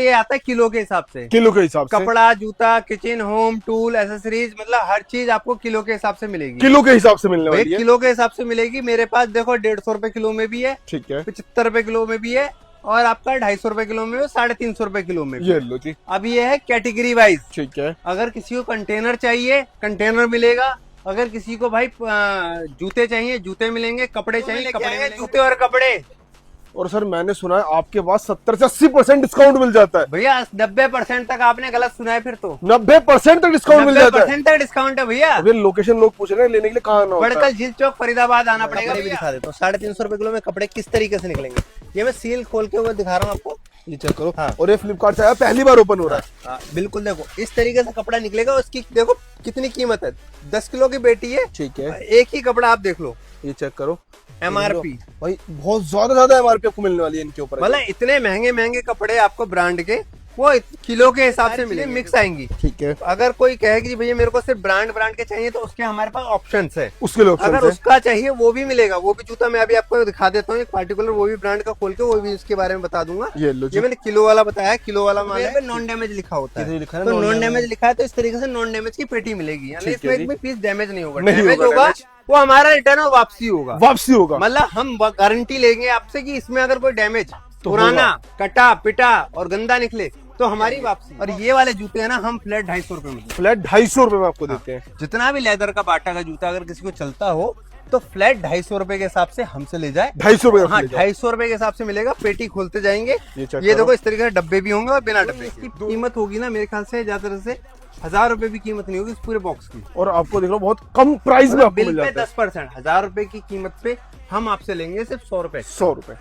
ये आता है किलो के हिसाब से, किलो के हिसाब से। कपड़ा, जूता, किचन, होम, टूल, एसेसरीज, मतलब हर चीज आपको किलो के हिसाब से मिलेगी। किलो के हिसाब से मिलने वाली है। किलो के हिसाब से मिलेगी। मेरे पास देखो 150 रुपए किलो में भी है, ठीक है, 75 रुपए किलो में भी है, और आपका 250 रुपए किलो में, 350 रुपए किलो में भी। ये लो जी। अब ये है कैटेगरी वाइज। ठीक है, अगर किसी को कंटेनर चाहिए, कंटेनर मिलेगा। अगर किसी को भाई जूते चाहिए, जूते मिलेंगे। कपड़े चाहिए, कपड़े मिलेंगे। जूते और कपड़े। और सर मैंने सुना है आपके पास 70 से 80% डिस्काउंट मिल जाता है भैया 90% तक आपने गलत सुना है फिर तो। 90% तक डिस्काउंट मिल जाता है। 90% तक डिस्काउंट है भैया। अभी लोकेशन लोग पूछ रहे हैं लेने के लिए कहाँ आना होता है? बड़कल झील चौक फरीदाबाद आना पड़ेगा। कपड़े भी दिखा देता हूँ। 350 रुपए किलो में कपड़े किस तरीके से निकलेंगे, ये मैं सील खोल के हुए दिखा रहा हूँ आपको। ये चेक करो। हाँ। और ये फ्लिपकार्ट से आया, पहली बार ओपन हो रहा है। हाँ, बिल्कुल देखो इस तरीके से कपड़ा निकलेगा। उसकी देखो कितनी कीमत है, 10 किलो की बेटी है। ठीक है, एक ही कपड़ा आप देख लो, ये चेक करो। MRP। भाई बहुत ज्यादा MRP आपको मिलने वाली है इनके ऊपर। मतलब इतने महंगे महंगे कपड़े आपको ब्रांड के वो किलो के हिसाब से मिलेंगे, मिक्स आएंगी। ठीक है, अगर कोई कहे कि भैया मेरे को सिर्फ ब्रांड के चाहिए तो उसके हमारे पास ऑप्शंस है। उसके लिए ऑप्शन अगर उसका चाहिए वो भी मिलेगा। वो भी जूता मैं अभी आपको दिखा देता हूँ एक पार्टिकुलर, वो भी ब्रांड का खोल के वो भी इसके बारे में बता दूंगा। ये लो जी। ये मैंने किलो वाला बताया, किलो वाला माल है, नॉन डैमेज लिखा होता है। लिखा है तो नॉन non-damage। डैमेज लिखा है तो इस तरीके से नॉन डैमेज की पेटी मिलेगी, यानी ठीक इसमें है एक भी पीस डैमेज नहीं होगा। नहीं डैमेज होगा होगा damage। वो हमारा रिटर्न और वापसी होगा। वापसी होगा। मतलब हम गारंटी लेंगे आपसे कि इसमें अगर कोई डैमेज तो पुराना, कटा पिटा और गंदा निकले तो हमारी वापसी। और ये वाले जूते हैं ना, हम फ्लैट 250 रुपए में, फ्लैट 250 रुपए में आपको देते हैं। जितना भी लेदर का बाटा का जूता अगर किसी को चलता हो तो फ्लैट 250 रुपए के हिसाब से हमसे ले जाए। 250 रुपए। हाँ 250 रुपए के हिसाब से मिलेगा। पेटी खोलते जाएंगे, ये check ये करो। देखो इस तरीके से डब्बे भी होंगे और बिना डब्बे की कीमत होगी ना मेरे ख्याल से ज्यादा से 1000 रुपए भी कीमत नहीं होगी इस पूरे बॉक्स की। और आपको देख लो बहुत कम प्राइस में आपको बिल मिल पे जाता है। 10%, 1000 रुपए की कीमत पे हम आपसे लेंगे सिर्फ 100 रुपए। 100 रुपए।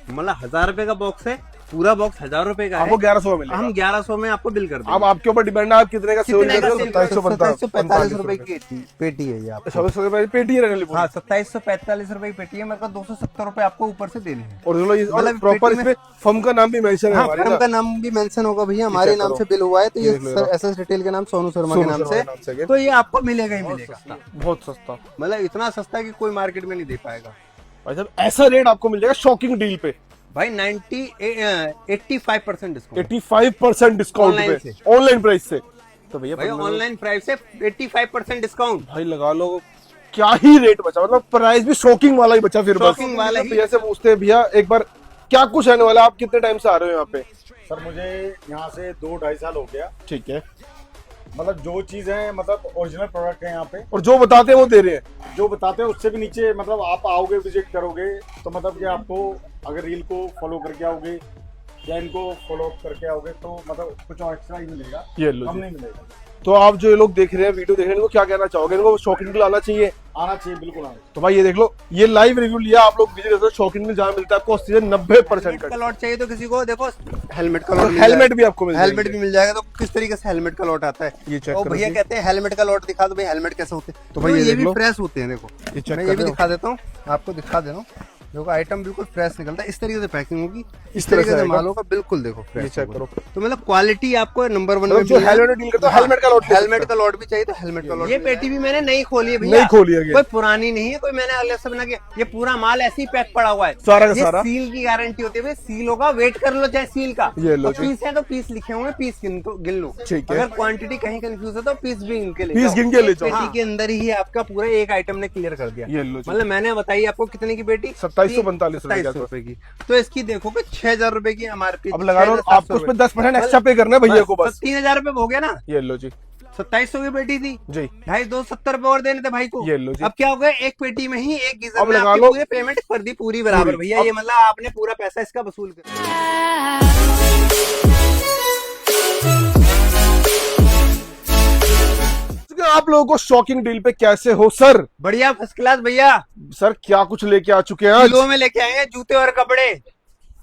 मतलब 1000 रुपए का बॉक्स है, पूरा बॉक्स 1000 रुपए का है। आपको 1100 में मिलेगा। हम 1100 में आपको बिल कर देंगे। अब आपके ऊपर डिपेंड है आप कितने का सेल कर रहे हो। 2745 रुपए की पेटी है ये आपको। 2700 रुपए पेटी है रखने हाँ 2745 रुपए की पेटी है। मेरे को 270 रुपए आपको ऊपर से देने हैं। और मतलब प्रॉपर पेटी में- इसमें फर्म का नाम भी मेंशन है हाँ हमारे फर्म ना। का नाम भी मेंशन होगा भैया, हमारे चेक नाम करो। से बिल हुआ है। तो ये ये देख लो। एसएस रिटेल के नाम सोनू शर्मा के नाम से, से तो ये आपको मिलेगा ही मिलेगा। बहुत सस्ता। मतलब इतना सस्ता कि कोई मार्केट में नहीं दे पाएगा भाई साहब ऐसा रेट आपको मिल जाएगा शॉकिंग डील पे। भाई। 85% डिस्काउंट 85% डिस्काउंट Online पे, से। ऑनलाइन प्राइस से। तो भैया भाई ऑनलाइन प्राइस से 85% डिस्काउंट। भाई लगा लो क्या ही रेट बचा, मतलब प्राइस भी शॉकिंग वाला ही बचा। फिर Shocking वाला ही। भैया से पूछते हैं भैया एक बार क्या कुछ रहने वाला है? आप कितने टाइम से आ रहे हो यहाँ पे? सर मुझे यहाँ से 2-2.5 साल हो गया। ठीक है, मतलब जो चीज है मतलब ओरिजिनल प्रोडक्ट है यहाँ पे, और जो बताते हैं वो दे रहे हैं। जो बताते हैं उससे भी नीचे। मतलब आप आओगे विजिट करोगे तो मतलब कि आपको अगर रील को फॉलो करके आओगे या इनको फॉलो अप करके आओगे तो मतलब कुछ और एक्स्ट्रा ही मिलेगा, ये लो कम जी। नहीं मिलेगा। तो आप जो ये लोग देख रहे हैं वीडियो देख रहे हैं इनको क्या कहना चाहोगे? इनको शॉकिंग डील आना चाहिए? आना चाहिए, बिल्कुल आना। तो भाई ये देख लो, ये लाइव रिव्यू लिया आप लोग विजिट करो। शॉकिंग डील जहाँ मिलता है आपको 80 से 90% का का। लॉट चाहिए तो किसी को देखो हेलमेट का और लॉट, हेलमेट भी आपको मिल हेलमेट जाएंगे। भी मिल जाएगा। तो किस तरीके से हेलमेट का लॉट आता है ये चेक और करो भैया जी। कहते हैं हेलमेट का लॉट दिखा दो। भाई हेलमेट कैसे होते हैं? तो भाई ये ये देख भी लो। फ्रेश होते हैं। देखो ये चेक मैं कर ये भी रहे हो? दिखा देता हूँ, आपको दिखा दे रहा हूँ। देखो आइटम बिल्कुल फ्रेश निकलता है। इस तरीके से पैकिंग होगी, इस तरह तरीके से से आएगा। माल होगा। बिल्कुल देखो ये फ्रेश चेक करो। तो मतलब क्वालिटी आपको नंबर 1 में मतलब जो हेलमेट डील करता है हेलमेट का लॉट ले हेलमेट सकता का लॉट भी चाहिए तो हेलमेट का लॉट। ये पेटी भी मैंने नहीं खोली है है। भैया, नहीं खोली है ये। कोई पुरानी नहीं है, कोई मैंने अलग से बना के। ये पूरा माल ऐसे ही पैक पड़ा हुआ है। सारा का ये सारा। सील की गारंटी होती है भाई। सील होगा, वेट कर लो चाहे सील का। ये लो जी। पीस है तो पीस लिखे हुए, पीस गिन लो। ठीक है। अगर क्वांटिटी कहीं कंफ्यूज है तो पीस भी गिन के ले पीस जाओ। गिन के ले एक जाओ। पेटी के अंदर ही आपका पूरा एक आइटम ने क्लियर कर दिया। ये लो जी। मतलब मैंने बताई आपको कितने की पेटी? 2745 रुपए 2700 रुपए की। तो इसकी देखोगे 6000 रुपए की MRP। अब लगा लो आपको उसमें 10% एक्स्ट्रा पे करना है भैया को बस। 3000 रुपए हो गया ना। ये लो जी। 2700 की पेटी थी, जी 270 रुपए और देने थे भाई को। ये लो जी। अब क्या हो गया, एक पेटी में ही एक गीजर अब में लगा आपकी लो। पूरी पेमेंट कर दी, पूरी बराबर पूरी। भैया। ये मतलब आपने पूरा पैसा इसका वसूल कर। आप लोगों को शॉकिंग डील पे कैसे हो सर? बढ़िया फर्स्ट क्लास भैया। सर क्या कुछ लेके आ चुके हैं आज? किलो में लेके आएंगे जूते और कपड़े।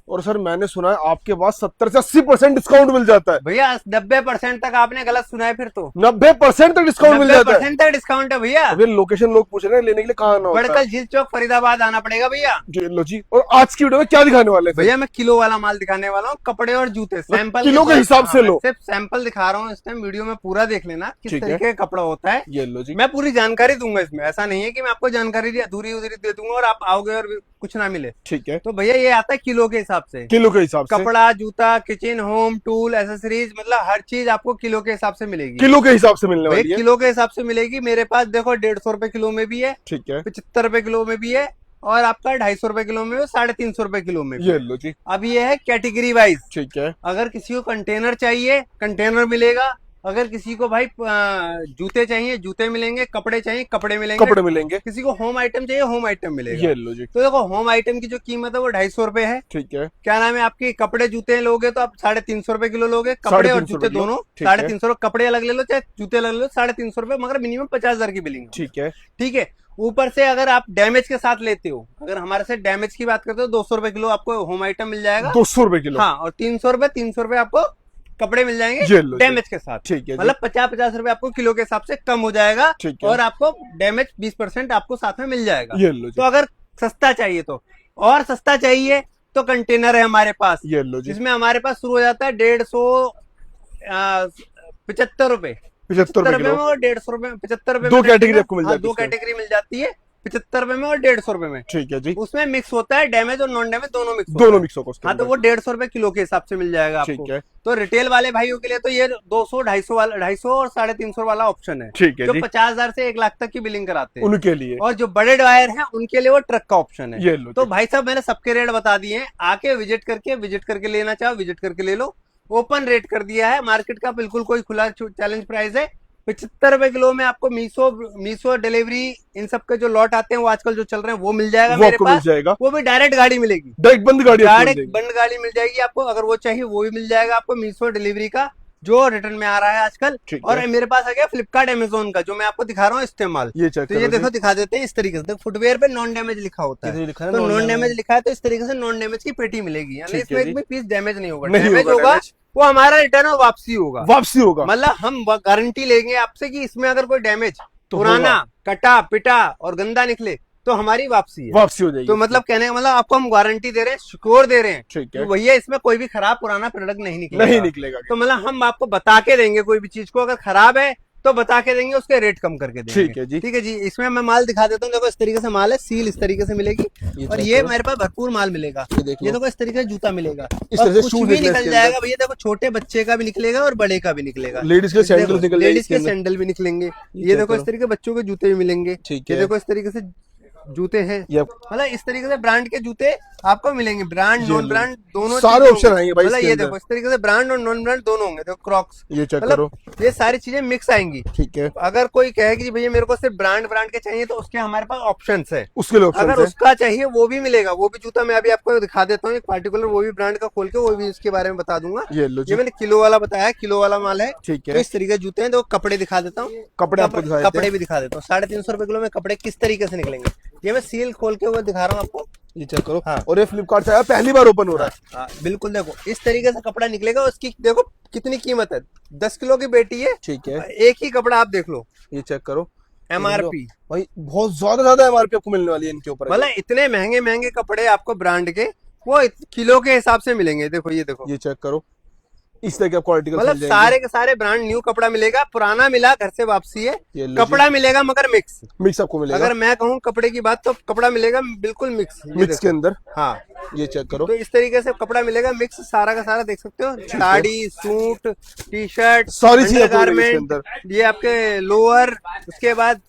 और सर मैंने सुना है आपके पास 70 से 80% डिस्काउंट मिल जाता है। भैया 90% तक आपने गलत सुना है फिर तो। 90% तक डिस्काउंट मिल जाता है। 90% तक डिस्काउंट है भैया। अभी लोकेशन लोग पूछ रहे हैं लेने के लिए कहाँ आना होता है? बड़कल झील चौक फरीदाबाद आना पड़ेगा भैया। जी लो जी। और आज की वीडियो में क्या दिखाने वाले हैं? भैया मैं किलो वाला माल दिखाने वाला हूँ, कपड़े और जूते सैंपल किलो के हिसाब से लो। सिर्फ सैंपल दिखा रहा हूँ इस टाइम। वीडियो में पूरा देख लेना किस ठीक है। तरीके का कपड़ा होता है। ये लो जी। मैं पूरी जानकारी दूंगा इसमें। ऐसा नहीं है कि मैं आपको जानकारी अधूरी उधूरी दे दूंगा और आप आओगे और कुछ ना मिले। ठीक है, तो भैया ये आता है किलो के हिसाब हिसाब से, किलो के हिसाब से, कपड़ा, जूता, किचन, होम, टूल, एसेसरीज, मतलब हर चीज आपको किलो के हिसाब से मिलेगी। किलो के हिसाब से मिलने भाई वाली है। किलो के हिसाब से मिलेगी। मेरे पास देखो 150 रुपए किलो में भी है, ठीक है, 75 रुपए किलो में भी है, और आपका 250 रुपए किलो में, 350 रुपए किलो में भी। ये लो जी। अब ये है कैटेगरी वाइज। ठीक है, अगर किसी को कंटेनर चाहिए, कंटेनर मिलेगा। अगर किसी को भाई जूते चाहिए, जूते मिलेंगे। कपड़े चाहिए, कपड़े मिलेंगे। कपड़े मिलेंगे। किसी को होम आइटम चाहिए, होम आइटम मिलेगा। ये लो जी। तो देखो होम आइटम की जो कीमत है वो 250 रुपए है। ठीक है, क्या नाम है आपकी, कपड़े जूते लोगे तो आप 350 रुपए किलो लोगे, कपड़े और 350 जूते रुपए दोनों। ठीक है। 350, कपड़े अलग ले लो चाहे जूते अलग ले लो, 350 रुपए, मगर मिनिमम 50,000 की बिलिंग। ठीक है, ठीक है। ऊपर से अगर आप डैमेज के साथ लेते हो, अगर हमारे से डैमेज की बात करते हो, 200 रुपए किलो आपको होम आइटम मिल जाएगा। 200 रुपए किलो। हाँ, और 300 रुपए आपको कपड़े मिल ये जाएंगे लो जी। डैमेज के साथ। ठीक है जी। मतलब 50-50 रुपए आपको किलो के हिसाब से कम हो जाएगा। ठीक है। और आपको डैमेज 20% आपको साथ में मिल जाएगा। ये लो जी। तो अगर सस्ता चाहिए तो, और सस्ता चाहिए तो कंटेनर है हमारे पास, ये लो जी। जिसमें हमारे पास शुरू हो जाता है 150 रुपए, 75 रुपए में किलो। और 150 रुपए में। 75 रुपए दो में कैटेगरी आपको मिल हाँ, जाती है दो इसमें। कैटेगरी मिल जाती है, 75 रुपए में और 150 रुपए में। ठीक है जी। उसमें मिक्स होता है डैमेज और नॉन डैमेज, दोनों मिक्स दोनों मिक्स होगा उसके हाँ, तो अंदर। वो 150 रुपए किलो के हिसाब से मिल जाएगा आपको। ठीक है। तो रिटेल वाले भाइयों के लिए तो ये 200, 250 वाला, 250 और 350 वाला ऑप्शन है। ठीक है जो जी। 50,000 से 1 लाख तक की बिलिंग कराते हैं। उनके लिए। और जो बड़े ड्रायर हैं उनके लिए वो ट्रक का ऑप्शन ये है। लो तो जी। भाई साहब मैंने सबके रेट बता दिए हैं, आके विजिट करके लेना चाहो विजिट करके ले लो। ओपन रेट कर दिया है, मार्केट का बिल्कुल कोई खुला चैलेंज प्राइस है। 75 रुपए किलो में आपको मीशो डिलीवरी, इन सब के जो लॉट आते हैं वो आजकल जो चल रहे हैं वो मिल जाएगा वो मेरे आपको मिल पास। जाएगा। वो भी डायरेक्ट गाड़ी मिलेगी, डायरेक्ट बंद गाड़ी आपको मिल डायरेक्ट जाएगी। बंद गाड़ी मिल जाएगी आपको। अगर वो चाहिए वो भी मिल जाएगा आपको, मीशो डिलीवरी का जो रिटर्न में आ रहा है आजकल। ठीक और है। मेरे पास आ गया फ्लिपकार्ट अमेजोन का, जो मैं आपको दिखा रहा हूँ इस्तेमाल। ये चेक तो ये करो देखो जी। दिखा देते हैं इस तरीके से। फुटवेयर पे नॉन डैमेज लिखा होता किधर है, लिखा है? तो non नॉन damage। डैमेज लिखा है, तो इस तरीके से नॉन डैमेज की पेटी मिलेगी, यानी ठीक इसमें है एक जी। भी पीस डैमेज नहीं होगा। नहीं डैमेज होगा होगा damage। वो हमारा रिटर्न और वापसी होगा। वापसी होगा। मतलब हम गारंटी लेंगे आपसे कि इसमें अगर कोई डैमेज तो पुराना, कटा पिटा और गंदा निकले तो हमारी वापसी है। वापसी हो जाएगी। तो मतलब कहने का मतलब आपको हम गारंटी दे रहे हैं, सिक्योर दे रहे हैं ठीक कि है। भैया इसमें कोई भी खराब पुराना प्रोडक्ट नहीं निकलेगा। नहीं निकलेगा। तो मतलब हम आपको बता के देंगे, कोई भी चीज को अगर खराब है तो बता के देंगे, उसके रेट कम करके देंगे। ठीक है जी। ठीक है जी। इसमें मैं माल दिखा देता हूँ, देखो इस तरीके से माल है, सील इस तरीके से मिलेगी। और ये मेरे पास भरपूर माल मिलेगा। ये देख लो। ये देखो इस तरीके से जूता मिलेगा, इस और तरह से कुछ शूज भी निकले निकल इसके जाएगा अंदर। भैया। देखो छोटे बच्चे का भी निकलेगा और बड़े का भी निकलेगा। लेडीज के सैंडल निकल जाएंगे लेडीज इसके के अंदर। सैंडल भी निकलेंगे। ये चेक देखो करो। इस तरीके बच्चों के जूते भी मिलेंगे। ठीक ये है। देखो इस तरीके से जूते हैं, ये मतलब इस तरीके से ब्रांड के जूते आपको मिलेंगे, ब्रांड ये नॉन लो। ब्रांड दोनों सारे चीजें ऑप्शन होंगी। आएंगे भाई मतलब इसके ये अंदर। देखो इस तरीके से ब्रांड और नॉन ब्रांड दोनों होंगे। देखो क्रॉक्स, ये चेक करो। मतलब ये सारी चीजें मिक्स आएंगी। ठीक है। अगर कोई कहे कि भैया मेरे को सिर्फ ब्रांड के चाहिए, तो उसके हमारे पास ऑप्शंस है। उसके लिए ऑप्शन अगर उसका चाहिए वो भी मिलेगा, वो भी जूता मैं अभी आपको दिखा देता हूँ एक पार्टिकुलर, वो भी ब्रांड का खोल के वो भी इसके बारे में बता दूंगा। ये लो जी। ये मैंने किलो वाला बताया, किलो वाला माल है। ठीक तो है। इस तरीके के जूते हैं। तो कपड़े दिखा देता हूँ, कपड़े आपको दिखा देते कपड़े हैं। भी दिखा देता हूँ। 350 रुपए किलो में कपड़े किस तरीके से निकलेंगे, ये मैं सील खोल के वो दिखा रहा हूँ आपको। ये चेक करो। हाँ। और ये फ्लिपकार्ट से आया, पहली बार ओपन हो रहा है। हाँ, बिल्कुल। देखो इस तरीके से कपड़ा निकलेगा। उसकी देखो कितनी कीमत है, 10 किलो की बेटी है। ठीक है। एक ही कपड़ा आप देख लो, ये चेक करो। MRP। भाई बहुत ज्यादा MRP आपको मिलने वाली है इनके ऊपर। मतलब इतने महंगे महंगे कपड़े आपको ब्रांड के वो किलो के हिसाब से मिलेंगे। देखो ये देखो, ये चेक करो। इस तरह के आपको आर्टिकल मतलब सारे के सारे ब्रांड न्यू कपड़ा मिलेगा। पुराना मिला घर से वापसी है, ये लो कपड़ा मिलेगा मगर मिक्स। मिक्स आपको मिलेगा। अगर मैं कहूँ कपड़े की बात, तो कपड़ा मिलेगा बिल्कुल मिक्स। मिक्स के अंदर। हाँ, ये चेक करो। तो इस तरीके से कपड़ा मिलेगा मिक्स, सारा का सारा देख सकते हो। साड़ी, सूट, टी शर्ट, सारी चीजें आपको मिलेगी इसके अंडरगारमेंट, अंदर। ये आपके लोअर, उसके बाद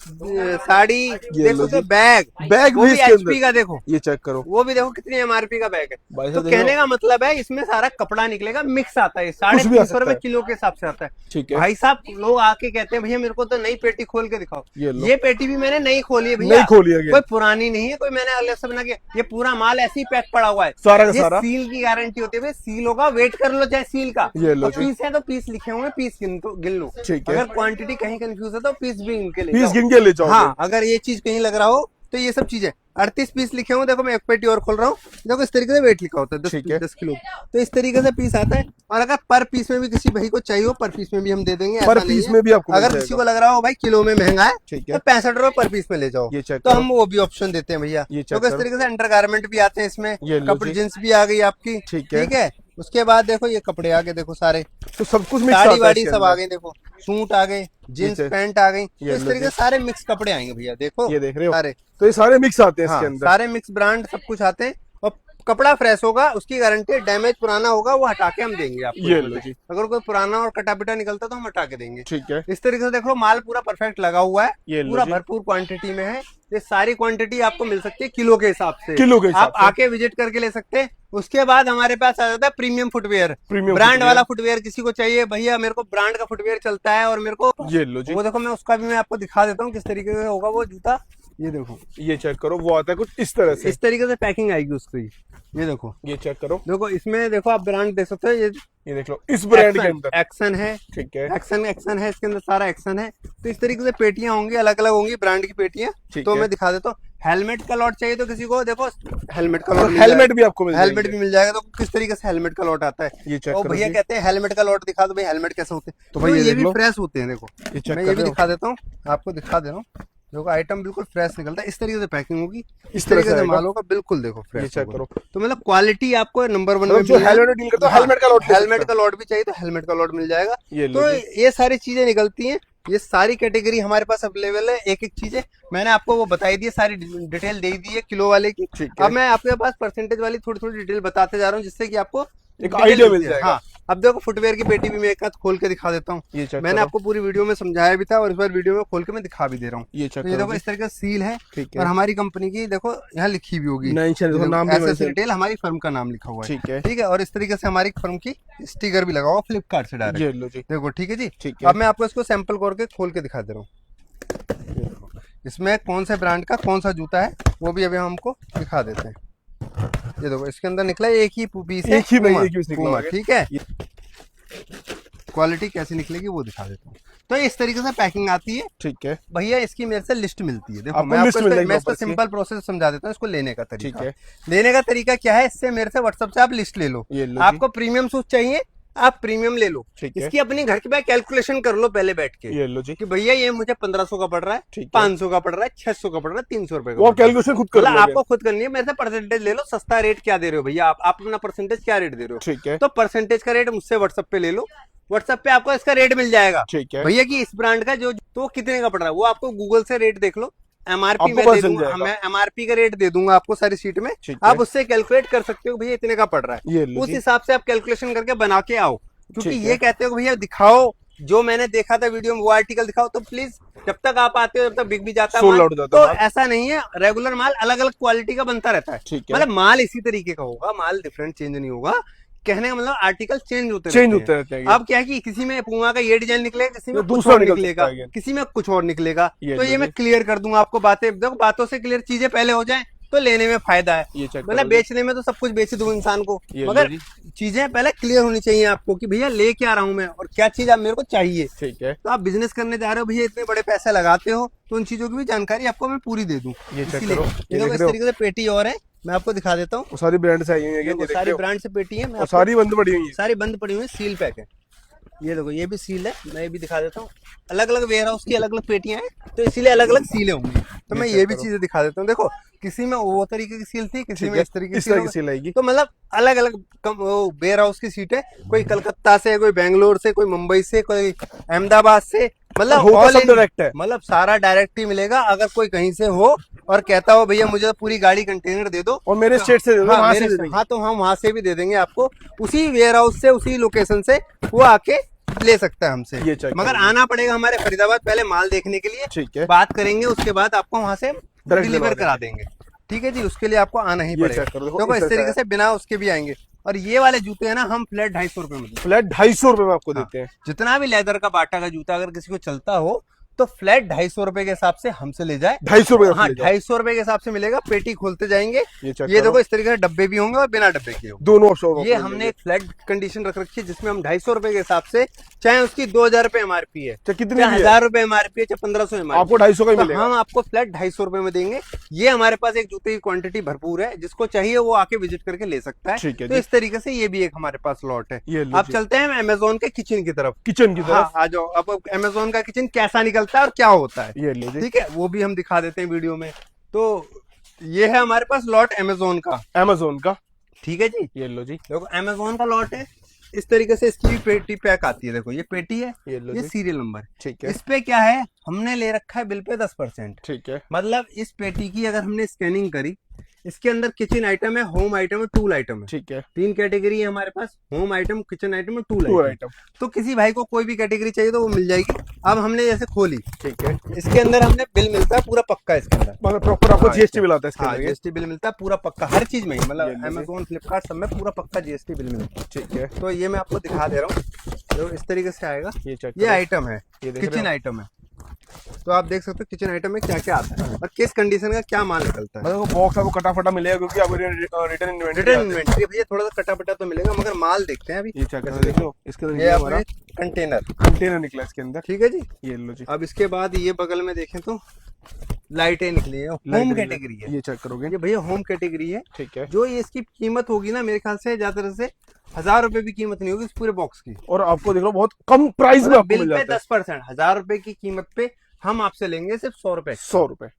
साड़ी, देख लो सकते हो। जी। बैग बैग वो भी भी इसके HP अंदर। का देखो, ये चेक करो। वो भी देखो कितनी MRP का बैग भाई है। साहब तो देखो। कहने का मतलब है इसमें सारा कपड़ा निकलेगा, मिक्स आता है। भी आ 350 सकता रुपए है। किलो के हिसाब से आता है। ठीक है। भाई साहब लोग आके कहते हैं भैया मेरे को तो नई पेटी खोल के दिखाओ। ये लो। ये पेटी भी मैंने नई खोली है भैया, नहीं खोली है कोई पुरानी नहीं है, कोई मैंने अलग से बना के। ये पूरा माल ऐसे ही पैक पड़ा हुआ है, सारा का ये सारा। सील की गारंटी होती है भाई। सील होगा, वेट कर लो चाहे सील का। ये लो जी। पीस है तो पीस लिखे होंगे, पीस गिन लो। ठीक है। अगर क्वांटिटी कहीं कंफ्यूज है तो पीस भी गिन के ले पीस जाओ। गिन के ले जाओ। हाँ, अगर ये चीज कहीं लग रहा हो तो ये सब चीजें 38 पीस लिखे हुए। देखो मैं एक पेटी और खोल रहा हूँ, देखो इस तरीके से वेट लिखा होता है, ठीक है। 10 किलो। तो इस तरीके से पीस आता है। और अगर पर पीस में भी किसी भाई को चाहिए हो, पर पीस में भी हम दे देंगे। पर ऐसा नहीं पीस है। में भी आपको मिल अगर जाएगा। किसी को लग रहा हो भाई किलो में महंगा है, ठीक है। तो 65 रुपए पर पीस में ले जाओ, ये चेक तो करो। हम वो भी ऑप्शन देते हैं भैया। ये चेक क्योंकि इस करो। तरीके से अंडरगारमेंट भी आते हैं इसमें, ये लो कपड़े जी। जींस भी आ गई आपकी। ठीक है। ठीक है। उसके बाद देखो ये कपड़े आ गए, देखो सारे तो सब कुछ मिक्स साड़ी आता है वाड़ी इसके सब अंदर। आ गई। देखो सूट आ गए, जींस ये पैंट आ गई। तो ये इस लो तरीके जी। से सारे मिक्स कपड़े आएंगे भैया। देखो ये देख रहे हो। सारे, तो ये सारे मिक्स आते हैं हाँ, इसके अंदर। सारे मिक्स ब्रांड सब कुछ आते हैं। और कपड़ा फ्रेश होगा, उसकी गारंटी। डैमेज पुराना होगा वो हटा के हम देंगे आपको। ये लो जी। अगर कोई पुराना और कटा पिटा निकलता तो हम हटा के देंगे। ठीक है, इस तरीके से देख लो, माल पूरा परफेक्ट लगा हुआ है, ये लो पूरा जी। भरपूर क्वांटिटी में है। ये सारी क्वांटिटी आपको मिल सकती है किलो के हिसाब से। किलो के हिसाब आप से। आके विजिट करके ले सकते हैं। उसके बाद हमारे पास आ जाता है premium footwear, premium brand footwear. वाला फुटवेयर किसी को चाहिए, भैया मेरे को ब्रांड का फुटवेयर चलता है और मेरे को ये लो जी। वो देखो, मैं उसका भी मैं आपको दिखा देता हूँ किस तरीके से होगा वो जूता। ये देखो, ये चेक करो, वो आता है कुछ इस तरह से। इस तरीके से पैकिंग आएगी उसकी। ये देखो, ये चेक करो, देखो इसमें देखो आप ब्रांड देख सकते हो। ये देख लो इस ब्रांड के अंदर। एक्शन है, ठीक है, एक्शन है, इसके अंदर सारा एक्शन है। तो इस तरीके से पेटियां होंगी, अलग अलग होंगी ब्रांड की पेटियां। ठीक तो है। मैं दिखा देता हूँ। हेलमेट का लॉट चाहिए तो किसी को देखो हेलमेट का लॉट, हेलमेट भी आपको मिल हेलमेट जाएंगे। भी मिल जाएगा। तो किस तरीके से हेलमेट का लॉट आता है, ये चेक और करो भैया जी। कहते हैं हेलमेट का लॉट दिखा दो, भाई हेलमेट कैसे होते हैं। तो तो भाई ये ये देख भी लो। फ्रेश होते हैं। देखो ये चेक मैं कर ये भी रहे हो? दिखा देता हूँ, आपको दिखा दे रहा हूँ। देखो आइटम बिल्कुल फ्रेश निकलता है। इस तरीके से पैकिंग होगी, इस तरह तरीके से से आएगा। माल होगा, बिल्कुल देखो ये फ्रेश चेक होगा। करो। तो मतलब क्वालिटी आपको नंबर 1 में मतलब जो मिलेगा। हेलमेट डील करता है, हेलमेट का लॉट ले हेलमेट सकता का लॉट भी चाहिए तो हेलमेट का लॉट मिल जाएगा। ये लो तो जी। ये सारी चीजें निकलती हैं। ये सारी कैटेगरी हमारे पास अवेलेबल है। एक एक चीजें मैंने आपको वो बताई दी है, सारी डिटेल दे दी है किलो वाले की। ठीक है। अब मैं आपके पास परसेंटेज वाली थोड़ी थोड़ी डिटेल बताते जा रहा हूँ, जिससे कि आपको एक डिटेल आइडिया मिल मिल जाए। जाएगा। हाँ, अब देखो फुटवेयर की पेटी भी मैं एक हाथ खोल के दिखा देता हूँ। ये चेक मैंने करो। आपको पूरी वीडियो में समझाया भी था और इस बार वीडियो में खोल के मैं दिखा भी दे रहा हूँ। ये चेक तो ये करो देखो जी। इस तरीके से सील है, ठीक है। और हमारी कंपनी की देखो यहाँ लिखी भी होगी, मेंशन, देखो नाम भी एसएस मेंशन। रिटेल हमारी फर्म का नाम लिखा हुआ है। ठीक है। ठीक है, और इस तरीके से हमारी फर्म की स्टिकर भी लगा हुआ फ्लिपकार्ट से डायरेक्ट। ये लो जी। देखो ठीक है जी। ठीक है। अब मैं आपको इसको सैंपल करके खोल के दिखा दे रहा हूँ। इसमें कौन से ब्रांड का कौन सा जूता है वो भी अभी हमको दिखा देते हैं। ये देखो इसके अंदर निकला एक ही पीस है, एक ही नहीं, Puma, एक ही पीस निकला Puma, होगा। ठीक है। क्वालिटी कैसी निकलेगी वो दिखा देता हूँ। तो इस तरीके से पैकिंग आती है ठीक है, भैया। इसकी मेरे से लिस्ट मिलती है। देखो आपको मैं लिस्ट मिल जाएगी मैं इसको वापस की। सिंपल प्रोसेस समझा देता हूँ, इसको लेने का तरीका। ठीक है। लेने का तरीका क्या है, इससे मेरे से व्हाट्सएप से आप लिस्ट ले लो। ये लो जी। आपको प्रीमियम शूज चाहिए, आप प्रीमियम ले लो। ठीक है। इसकी अपनी घर की कैलकुलेशन कर लो पहले बैठ के ये लो जी। कि भैया ये मुझे 1500 का पड़ रहा है, ठीक है। 500 का पड़ रहा है, 600 का पड़ रहा है, 300 रुपए का वो पड़ रहा है। कैलकुलेशन खुद कर मतलब लोगे। आपको खुद करनी है। मेरे से परसेंटेज ले लो, सस्ता रेट क्या दे रहे हो भैया, आप अपना परसेंटेज क्या रेट दे रहे हो। ठीक है। तो परसेंटेज का रेट मुझसे व्हाट्सएप पे ले लो। व्हाट्सएप पे आपको इसका रेट मिल जाएगा। ठीक है। भैया कि इस ब्रांड का जो तो कितने का पड़ रहा है वो आपको गूगल से रेट देख लो। एमआरपी आपको में पता दे चल दूंगा, जाएगा। मैं एमआरपी का रेट दे दूंगा आपको सारी शीट में। ठीक है। आप उससे कैलकुलेट कर सकते हो भैया इतने का पड़ रहा ये है। लो उस जी। हिसाब से आप कैलकुलेशन करके बना के आओ। क्योंकि ठीक ये है। कहते हो भैया दिखाओ जो मैंने देखा था वीडियो में वो आर्टिकल दिखाओ, तो प्लीज जब तक आप आते हो जब तक बिक भी जाता है Sold माल। out हो जाता है तो माल। ऐसा नहीं है, रेगुलर माल अलग अलग क्वालिटी का बनता रहता है। ठीक है। मतलब माल इसी तरीके का होगा, माल डिफरेंट चेंज नहीं होगा। कहने का मतलब आर्टिकल चेंज होते चेंज होते रहते हैं। अब क्या है कि किसी में पुमा का ये डिजाइन निकलेगा, किसी में ये कुछ दूसरा और निकल निकलेगा, सकता है। किसी में कुछ और निकलेगा। ये तो लो ये मैं जी। क्लियर कर दूंगा आपको। बातें देखो, बातों से क्लियर चीजें पहले हो जाए तो लेने में फायदा है। ये चेक मतलब करो जी। बेचने में तो सब कुछ बेच दूं इंसान को, ये लो मगर जी। चीजें पहले क्लियर होनी चाहिए आपको कि भैया ले क्या रहा हूं मैं और क्या चीज आप मेरे को चाहिए। ठीक है। तो आप बिजनेस करने जा रहे हो भैया, इतने बड़े पैसे लगाते हो, तो उन चीजों की भी जानकारी आपको मैं पूरी दे दूं। ये चेक इसीलिए करो। ये ये देखो देख इस रहे हो? तरीके से पेटी और है, मैं आपको दिखा देता हूँ। वो सारी ब्रांड से आई हुई है, ये देखो देख सारी रहे हो? ब्रांड से पेटी है, मैं और आपको सारी बंद पड़ी हुई है। सारी बंद पड़ी हुई है, सील पैक है। ये देखो ये भी सील है, मैं ये भी दिखा देता हूँ। अलग अलग वेयर हाउस की अलग अलग पेटियां हैं, तो इसीलिए अलग अलग सीलें होंगी। तो मैं ये भी चीजें दिखा देता हूँ। देखो किसी में वो तरीके की सील थी, किसी में इस तरीके इस तरह की की सील आएगी। तो मतलब अलग अलग वेयर हाउस की सीट है। कोई कलकत्ता से, कोई बेंगलोर से, कोई मुंबई से, कोई अहमदाबाद से, मतलब होगा all सब in- डायरेक्ट है। मतलब सारा डायरेक्ट ही मिलेगा। अगर कोई कहीं से हो और कहता हो भैया मुझे पूरी गाड़ी कंटेनर दे दो, और मेरे स्टेट से दे दो, हाँ, वहाँ से मेरे दे से- देंगे। हाँ तो हम वहां से भी दे देंगे आपको। उसी वेयर हाउस से, उसी लोकेशन से वो आके ले सकता है हमसे। ये check मगर करो। आना पड़ेगा हमारे फरीदाबाद पहले माल देखने के लिए। ठीक है। बात करेंगे, उसके बाद आपको वहां से दिलवा डिलीवर देंगे। करा देंगे। ठीक है जी, उसके लिए आपको आना ही ये पड़ेगा। check करो, देखो, देखो इस इस तरह तरीके से से बिना उसके भी आएंगे। और ये वाले जूते हैं ना, हम फ्लैट 250 रुपए में देते हैं। फ्लैट 250 रुपए में आपको देते हैं। जितना भी लेदर का बाटा का जूता अगर किसी को चलता हो तो फ्लैट 250 रुपए के हिसाब से हमसे ले जाए। 250 रुपए हाँ, का ले जाओ। 250 रुपए के हिसाब से मिलेगा। पेटी खोलते जाएंगे, ये check ये करो। देखो इस तरीके से डब्बे भी होंगे और बिना डब्बे के होंगे। दोनों ऑप्शन ये हमने एक फ्लैट कंडीशन रख रखी है जिसमें हम 250 रुपए के हिसाब से, चाहे उसकी 2000 रुपए एमआरपी है, चाहे कितनी चाहे भी है, 1000 रुपए एमआरपी है, चाहे 1500 एमआरपी, आपको 250 का ही तो मिलेगा। हम आपको फ्लैट 250 रुपए में देंगे। ये हमारे पास एक जूते की क्वांटिटी भरपूर है, जिसको चाहिए वो आके विजिट करके ले सकता है। ठीक है तो जी। इस तरीके से ये भी एक हमारे पास लॉट है। ये लो अब जी। चलते हैं अमेजोन के किचन की तरफ। किचन की हाँ, तरफ। आ जाओ। अब अमेजोन का किचन कैसा निकलता है और क्या होता है, ये लो जी। ठीक है, वो भी हम दिखा देते हैं वीडियो में। तो ये है हमारे पास लॉट अमेजोन का। अमेजोन का। ठीक है जी, ये लो जी। देखो अमेजोन का लॉट है। इस तरीके से इसकी भी पेटी पैक आती है। देखो ये पेटी है, ये लो ये जी। Serial number. ठीक है। इस पे क्या है, हमने ले रखा है बिल पे 10%। ठीक है। मतलब इस पेटी की अगर हमने स्कैनिंग करी, इसके अंदर किचन आइटम है, होम आइटम है, टूल आइटम है। ठीक है, 3 कैटेगरी है हमारे पास, होम आइटम, किचन आइटम और टूल टूर आइटम। आइटम। तो किसी भाई को कोई भी कैटेगरी चाहिए तो वो मिल जाएगी। अब हमने जैसे खोली, ठीक है, इसके अंदर हमने बिल मिलता है पूरा पक्का इसके अंदर। मतलब प्रॉपर आपको हाँ, जीएसटी मिलाता है इसके हाँ, अंदर ये? जीएसटी बिल मिलता है पूरा पक्का हर चीज में ही, ये मतलब लीजिए। अमेजोन फ्लिपकार्ट सब में पूरा पक्का जीएसटी बिल मिलता है। ठीक है, तो ये मैं आपको दिखा दे रहा हूँ, तो इस तरीके से आएगा। ये चेक ये करो। आइटम है, ये देख रहे किचन हो? आइटम है। तो आप देख सकते हो किचन आइटम में क्या क्या आता है और किस कंडीशन का क्या माल निकलता है। मतलब बॉक्स आपको कटा फटा मिलेगा क्योंकि आपको रिटर्न इन्वेंटरी रिटर्न इन्वेंट्री भैया थोड़ा सा कटा पटा तो मिलेगा, मगर माल देखते हैं अभी। ये चेक करो, देख लो इसके अंदर ये ये हमारा अपने कंटेनर, कंटेनर निकला इसके अंदर। ठीक है जी। ये लो जी, अब इसके बाद ये बगल में देखें तो लाइटें निकली है, होम लाइट कैटेगरी है। ये चेक करोगे। ये भैया होम कैटेगरी है। ठीक है, जो ये इसकी कीमत होगी ना मेरे ख्याल से ज्यादा से 1000 रुपए भी कीमत नहीं होगी इस पूरे बॉक्स की। और आपको देख लो बहुत कम प्राइस में मतलब आपको बिल मिल पे जाता है। 10%, 1000 रुपए की कीमत पे हम आपसे लेंगे सिर्फ 100 रुपए। 100 रुपए,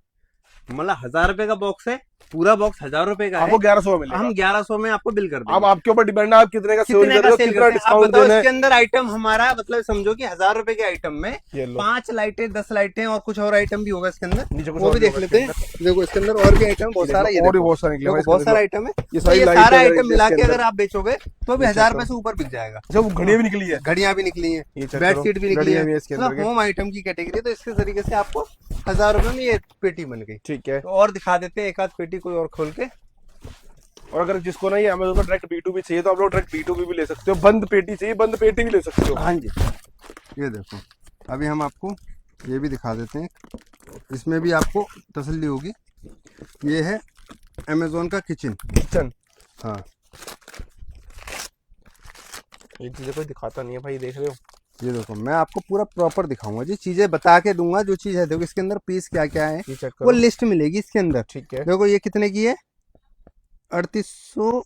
मतलब 1000 रुपए का बॉक्स है, पूरा बॉक्स 1000 रुपए का है, आपको 1100 में मिलेगा। हम 1100 में आपको बिल कर अब देंगे। आपके ऊपर डिपेंड है आप कितने का सेल कितने कर का रहे हो, सेल कितना करते हैं आप डिस्काउंट बताओ। देना इसके है। अंदर आइटम हमारा मतलब समझो कि 1000 रुपए के आइटम में ये लो 5 लाइटें, 10 लाइटें और कुछ और आइटम भी होगा इसके अंदर, नीचे कुछ वो और भी भी देख होगा लेते हैं। देखो इसके अंदर और भी आइटम बहुत सारा, ये और भी देखो, बहुत सारे निकले देखो हैं बहुत इसके सारा अंदर। आइटम है। ये तो सारी ये लाइटें सारा वगैरह आइटम इसके मिला के अंदर। अगर आप बेचोगे तो भी ये 1000 चेक रुपए से ऊपर बिक जाएगा। अच्छा वो घड़ियां भी निकली है। घड़ियां भी निकली हैं, ये चेक बेड करो, शीट भी निकली घड़ियां है, भी है इसके अंदर मतलब के। होम आइटम की कैटेगरी। तो इसके तरीके से आपको 1000 रुपए में ये पेटी बन गई। ठीक है, तो और दिखा देते हैं एक आध पेटी कोई और खोल के। और अगर जिसको ना ये अमेज़न का डायरेक्ट B2B चाहिए तो आप लोग डायरेक्ट B2B भी ले सकते हो। बंद पेटी चाहिए, बंद पेटी भी ले सकते हो। हाँ जी, ये देखो अभी हम आपको ये भी दिखा देते हैं, इसमें भी आपको तसल्ली होगी। ये है अमेजोन का किचन। किचन, हाँ, ये चीजें कोई दिखाता नहीं है भाई, देख रहे हो। ये देखो मैं आपको पूरा प्रॉपर दिखाऊंगा जी, चीजें बता के दूंगा जो चीज है। देखो इसके अंदर पीस क्या क्या है ये चेक वो करो। लिस्ट मिलेगी इसके अंदर। ठीक है, देखो ये कितने की है, 3800,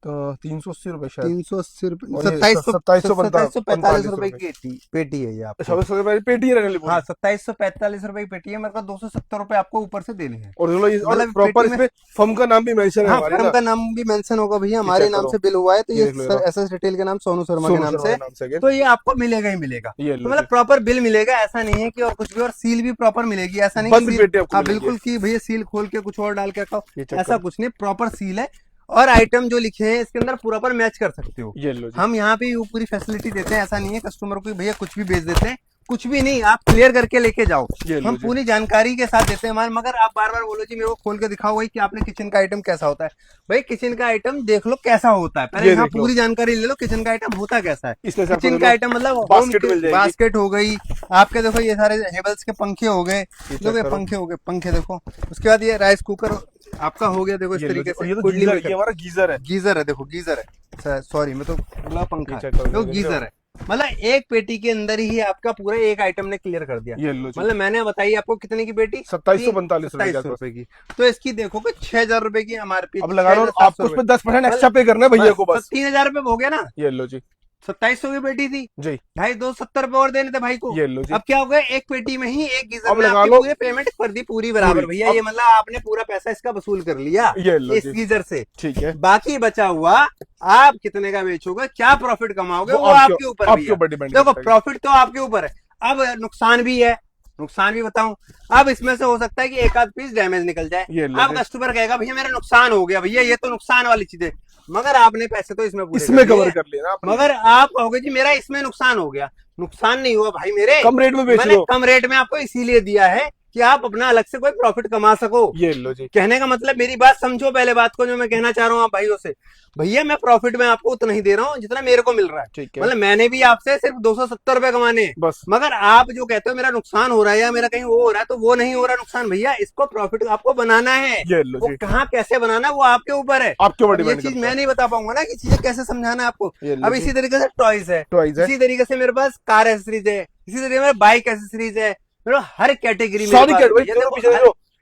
तो 380 रुपए शायद। 380 रुपए, और ये 2745 रुपए की पेटी है ये आपको। 27 पेटी है रहने हाँ 2745 रुपए की पेटी है, मेरे को 270 रुपए आपको ऊपर से देने हैं। और चलो मतलब प्रॉपर पेटी में- इसमें फर्म का नाम भी मेंशन है हाँ, हमारे फर्म ना। का नाम भी मेंशन होगा भैया, हमारे चेक नाम करो। से बिल हुआ है। तो ये ये देख लो जरा। एसएस रिटेल के नाम सोनू शर्मा के सोनू नाम शर्मा से, के नाम से again। तो ये आपको मिलेगा ही मिलेगा। ये तो लो मतलब प्रॉपर बिल मिलेगा, ऐसा नहीं है कि और कुछ भी, और सील भी प्रॉपर मिलेगी। ऐसा नहीं बंद कि पेटी सील, आपको हाँ मिलेगी। बिल्कुल कि भैया सील खोल के कुछ और डाल के खाओ, ये चेक ऐसा करो। कुछ नहीं, प्रॉपर सील है। और आइटम जो लिखे हैं इसके अंदर प्रॉपर मैच कर सकते हो। ये लो जी। हम यहाँ पे वो पूरी फैसिलिटी देते हैं, ऐसा नहीं है कस्टमर को भैया कुछ भी बेच देते हैं, कुछ भी नहीं, आप क्लियर करके लेके जाओ। ये लो हम जी। पूरी जानकारी के साथ देते हैं हमारे। मगर आप बार बार बोलो जी मेरे को खोल के दिखाओ वही कि आपने किचन का आइटम कैसा होता है। भाई किचन का आइटम देख लो कैसा होता है, पहले ये यहाँ देख लो। पूरी जानकारी ले लो किचन का आइटम होता कैसा है। इसमें से आपको किचन देखो का आइटम मतलब बास्केट मिल जाएगी। बास्केट हो गई आपके, देखो ये सारे हेवल्स के पंखे हो गए, चेक देखो ये करो। पंखे हो गए, पंखे देखो। उसके बाद ये राइस कुकर आपका हो गया, देखो इस ये लो तरीके जी। और से ये तो कुंडली गीजर, में ये हमारा गीजर है। गीजर है, देखो गीजर है, सॉरी मैं तो बोला पंखा, ये चेक करो, देखो देख रहे हो? गीजर है। मतलब एक पेटी के अंदर ही आपका पूरा एक आइटम ने क्लियर कर दिया। ये लो जी। मतलब मैंने बताई आपको कितने की पेटी, 2745 रुपए के 2700 आसपास। रुपए की। तो इसकी देखो कि 6000 रुपए की एमआरपी। अब लगा लो आपको उस पर 10% एक्स्ट्रा पे करना है भैया को बस। 3000 रुपए हो गया ना। ये लो जी। 2700 की पेटी थी जी, भाई, 270 रुपए और देने थे भाई को। ये लो जी। अब क्या हो गया, एक पेटी में ही एक गीजर अब में लगा आपकी लो। पूरी पेमेंट कर दी पूरी बराबर पूरी। भैया। ये मतलब आपने पूरा पैसा इसका वसूल कर लिया ये लो इस जी। गीजर से। ठीक है, बाकी बचा हुआ आप कितने का बेचोगे, क्या प्रॉफिट कमाओगे, वो आपके आपके ऊपर आपके भैया। ऊपर डिपेंड देखो करता है। प्रॉफिट तो आपके ऊपर है, अब नुकसान भी है, नुकसान भी बताऊं। अब इसमें से हो सकता है कि एक आध पीस डैमेज निकल जाए। ये लो अब जी। कस्टमर कहेगा भैया मेरा नुकसान हो गया, भैया ये तो नुकसान वाली चीज है, मगर आपने पैसे तो इसमें पूरे इसमें कर लिए। कवर कर लिया ना आपने। मगर आप कहोगे जी मेरा इसमें नुकसान हो गया, नुकसान नहीं हुआ भाई मेरे, कम रेट में बेच मैंने लो। कम रेट में आपको इसीलिए दिया है कि आप अपना अलग से कोई प्रॉफिट कमा सको। ये लो जी। कहने का मतलब मेरी बात समझो, पहले बात को जो मैं कहना चाह रहा हूँ आप भाइयों से, भैया मैं प्रॉफिट में आपको उतना ही दे रहा हूँ जितना मेरे को मिल रहा है। ठीक है, मतलब मैंने भी आपसे सिर्फ 270 रुपए कमाने हैं, बस। मगर आप जो कहते हो मेरा नुकसान हो रहा है या मेरा कहीं वो हो रहा है, तो वो नहीं हो रहा नुकसान भैया, इसको प्रॉफिट आपको बनाना है। ये लो वो जी। कहाँ कैसे बनाना है वो आपके ऊपर है। आपके ऊपर अब ये डिपेंड चीज करता मैं है। नहीं बता पाऊंगा ना कि चीजें कैसे समझाना है आपको। ये लो अब जी। इसी तरीके से टॉयज है, टॉयज है। इसी तरीके से मेरे पास कार एसेसरीज है, इसी तरीके मेरे बाइक एसेसरीज है, मेरे हर कैटेगरी सारी कैटेगरी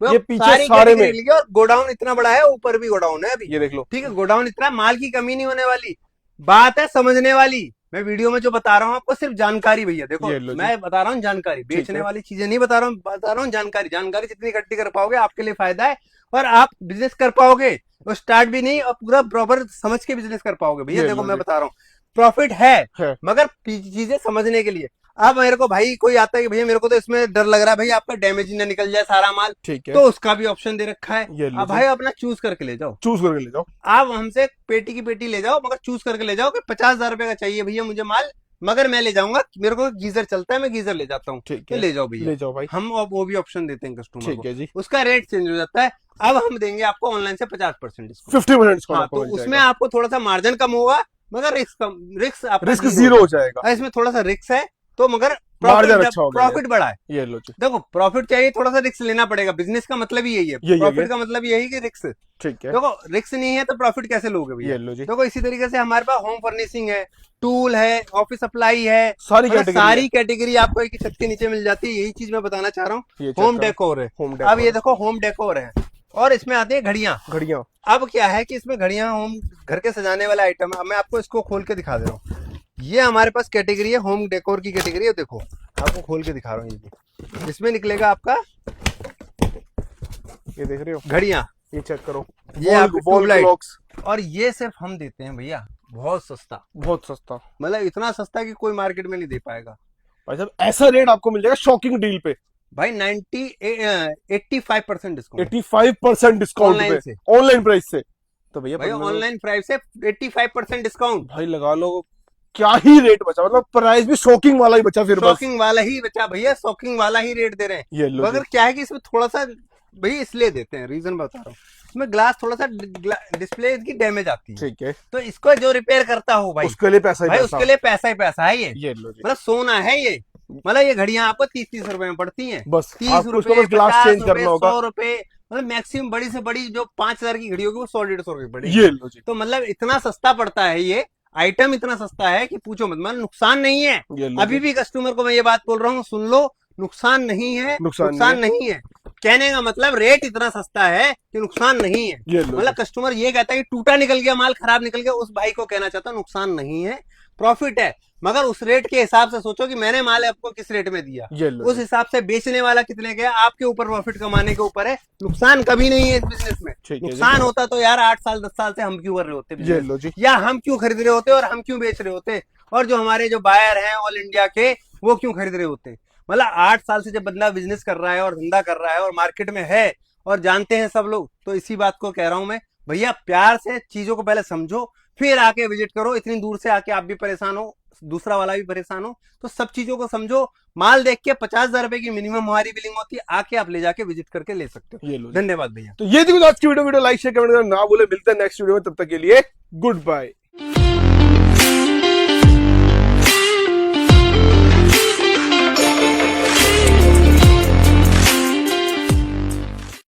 ये पीछे सारे में। और गोडाउन इतना बड़ा है, ऊपर भी गोडाउन है अभी। ये देख लो। ठीक है, गोडाउन इतना, माल की कमी नहीं होने वाली, बात है समझने वाली। मैं वीडियो में जो बता रहा हूँ आपको सिर्फ जानकारी भैया, देखो ये लो जी। मैं बता रहा हूँ जानकारी, ठीक बेचने है। वाली चीजें नहीं बता रहा हूँ जानकारी। जानकारी जितनी इकट्ठी कर पाओगे आपके लिए फायदा है, और आप बिजनेस कर पाओगे, और स्टार्ट भी नहीं और पूरा प्रॉपर समझ के बिजनेस कर पाओगे भैया। ये देखो लो मैं जी। बता रहा हूँ प्रॉफिट है, है। मगर चीजें समझने के लिए। अब मेरे को भाई कोई आता है कि भैया मेरे को तो इसमें डर लग रहा है भाई आपका डैमेज ही ना निकल जाए सारा माल, ठीक है, तो उसका भी ऑप्शन दे रखा है। ये लो अब भाई अपना चूज करके ले जाओ, चूज करके ले जाओ। आप हमसे पेटी की पेटी ले जाओ, मगर चूज करके ले जाओ कि 50,000 रुपए का चाहिए भैया मुझे माल, मगर मैं ले जाऊंगा, मेरे को गीजर चलता है, मैं गीजर ले जाता हूँ, ठीक तो है, ले जाओ भैया। ले जाओ भाई, हम अब वो भी ऑप्शन देते हैं कस्टमर ठीक को, है जी। उसका रेट चेंज हो जाता है। अब हम देंगे आपको ऑनलाइन से 50% डिस्काउंट, 50% डिस्काउंट हाँ, आपको तो मिल उसमें जाएगा। आपको थोड़ा सा मार्जिन कम होगा, मगर रिस्क जीरो हो जाएगा, इसमें थोड़ा सा रिस्क है, तो मगर मार्जिन अच्छा होगा, प्रॉफिट बड़ा है। ये लो जी, देखो प्रॉफिट चाहिए, थोड़ा सा रिस्क लेना पड़ेगा, बिजनेस का मतलब ही यही है, यही है, प्रॉफिट का मतलब यही कि रिस्क। ठीक है, देखो रिस्क नहीं है तो प्रॉफिट कैसे लोगे भैया? ये लो जी, देखो इसी तरीके से हमारे पास होम फर्निशिंग है, टूल है, ऑफिस सप्लाई है, सारी मतलब कैटेगरी सारी कैटेगरी आपको एक ही छत के नीचे मिल जाती है। यही चीज मैं बताना चाह रहा हूँ। ये होम डेकोर है, होम अब ये देखो होम डेकोर है, और इसमें आती है घड़ियां। घड़ियां, अब क्या है कि इसमें घड़ियां होम घर के सजाने वाला आइटम है। अब मैं आपको इसको खोल के दिखा दे रहा हूँ। ये हमारे पास कैटेगरी है, होम डेकोर की कैटेगरी है। देखो आपको खोल के दिखा रहा हूँ, ये इसमें निकलेगा आपका, ये देख रहे हो, घड़ियां, ये चेक करो, ये आपकी वॉल ट्यूबलाइट, क्लॉक्स, और ये सिर्फ हम देते हैं भैया बहुत सस्ता, बहुत सस्ता, मतलब इतना सस्ता कि कोई मार्केट में नहीं दे पाएगा भाई साहब। ऐसा रेट आपको मिल जाएगा शॉकिंग डील पे, भाई 85% डिस्काउंट 85% डिस्काउंट ऑनलाइन पे, से, ऑनलाइन प्राइस से। तो भैया भाई ऑनलाइन प्राइस से 85% डिस्काउंट, भाई लगा लो, क्या ही रेट बचा, मतलब प्राइस भी शॉकिंग वाला ही बचा फिर बस। शॉकिंग वाला ही बचा भैया, शॉकिंग वाला ही रेट दे रहे हैं। ये लो मगर जी, क्या है कि इसमें थोड़ा सा भाई इसलिए देते हैं, रीजन बता रहा हूँ, इसमें ग्लास थोड़ा सा डिस्प्ले की डैमेज आती है, ठीक है, तो इसको जो रिपेयर करता हो भाई, उसके लिए पैसा ही भाई पैसा। उसके लिए पैसा ही पैसा है ये लो जी, मतलब सोना है ये। मतलब ये घड़ियां आपको 30-30 रुपए में पड़ती हैं, बस 30 आपको उसको रुपए, बस ग्लास 50 चेंज रुपए, करना होगा। 100 रुपए, मतलब मैक्सिमम बड़ी से बड़ी जो 5,000 की घड़ी होगी वो 100-150 रुपए पड़ेगी। ये लो जी, तो मतलब इतना सस्ता पड़ता है ये आइटम, इतना सस्ता है कि पूछो मत, मतलब नुकसान नहीं है। ये लो अभी जी, भी कस्टमर को मैं ये बात बोल रहा हूँ, सुन लो, नुकसान नहीं है, नुकसान नहीं है। कहने का मतलब रेट इतना सस्ता है कि नुकसान नहीं है। ये लो मतलब कस्टमर ये कहता है कि टूटा निकल गया माल, खराब निकल गया, उस भाई को कहना चाहता हूं नुकसान नहीं है, प्रॉफिट है, मगर उस रेट के हिसाब से सोचो कि मैंने माल आपको किस रेट में दिया, ये लो उस हिसाब से बेचने वाला कितने गया, आपके ऊपर प्रॉफिट कमाने के ऊपर है। नुकसान कभी नहीं है इस बिजनेस में। ठीक है जी। नुकसान होता तो यार 8 साल 10 साल से हम क्यों कर रहे होते ये business? लो जी, या हम क्यों खरीद रहे होते और हम क्यों बेच रहे होते, और जो हमारे जो बायर हैं ऑल इंडिया के वो क्यों खरीद रहे होते। मतलब 8 साल से जब बंदा बिजनेस कर रहा है और धंधा कर रहा है और मार्केट में है और जानते हैं सब लोग, तो इसी बात को कह रहा हूं मैं, भैया प्यार से चीजों को पहले समझो, फिर आके विजिट करो। इतनी दूर से आके आप भी परेशान हो, दूसरा वाला भी परेशान हो, तो सब चीजों को समझो। माल देख के 50,000 रुपए की मिनिमम हमारी बिलिंग होती है, आके आप ले जाके विजिट करके ले सकते हो। ये लो जी। धन्यवाद भैया। तो ये थी आज की वीडियो लाइक शेयर कमेंट करना ना भूले। मिलते हैं नेक्स्ट वीडियो में, तब तक के लिए गुड बाय।